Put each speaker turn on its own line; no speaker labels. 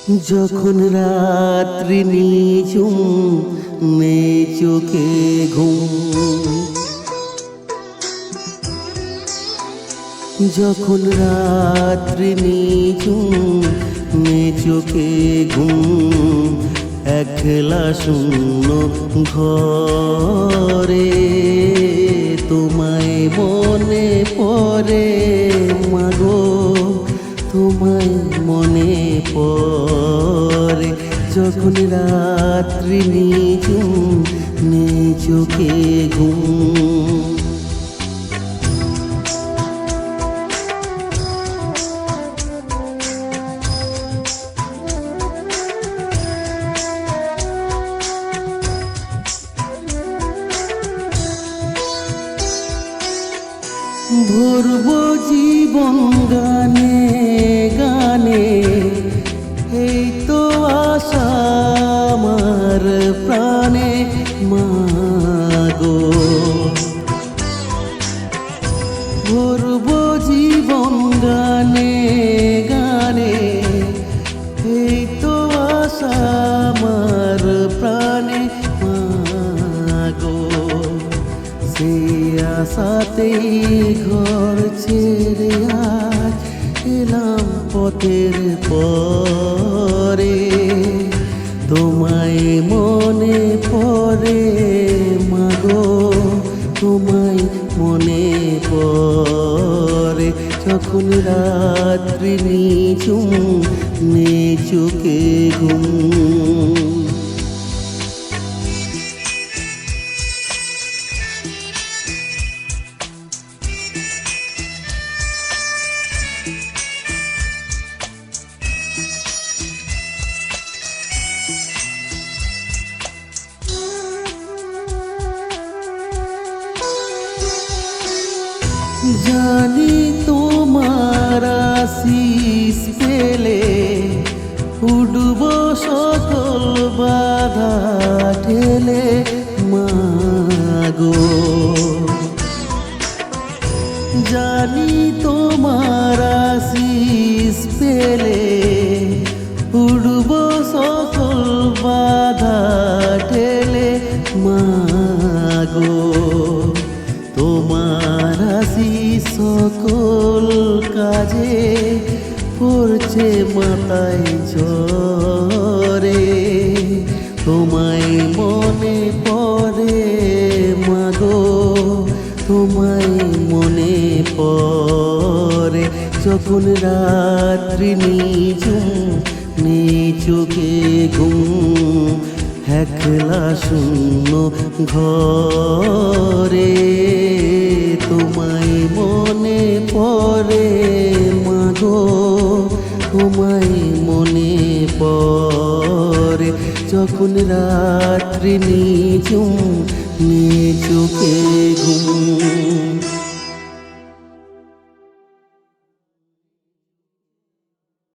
যখন রাত্রি নিঝুম নেই চোখে ঘুম, যখন রাত্রি নিঝুম নেই চোখে ঘুম, একলা শূন্য ঘরে তোমায় মনে পড়ে মাগো, তোমায় মনে পড়ে। যখন রাত্রি নিঝুম নেই চোখে ঘুম, ভরব জীবন গানে গানে, এই তো আশা আমার প্রাণে মাগো। ভরব জীবন গানে গানে, এই তো আশা আমার প্রাণে মাগো। সেই আশাতেই ঘর ছেড়ে আজ এলাম পথের পরে, তোমায় মনে পড়ে মাগো, তোমায় মনে পড়ে। যখন রাত্রি নিঝুম নেই চোখে ঘুম, জানি তোমার আশিস পেলে উঠব সকল বাধা ঠেলে মাগো। জানি তোমার আশিস পেলে উঠব সকল বাধা ঠেলে মাগো। তোমার আশিস সকল কাজে পড়ছে মাথায় ঝরে, তোমায় মনে পড়ে মাগো, তোমায় মনে পড়ে। যখন রাত্রি নিঝুম নেই চোখে ঘুম, একলা শূন্য ঘরে তোমায় মনে পড়ে মাগো, তোমায় মনে পড়ে। যখন রাত্রি নিঝুম নেই চোখে ঘুম।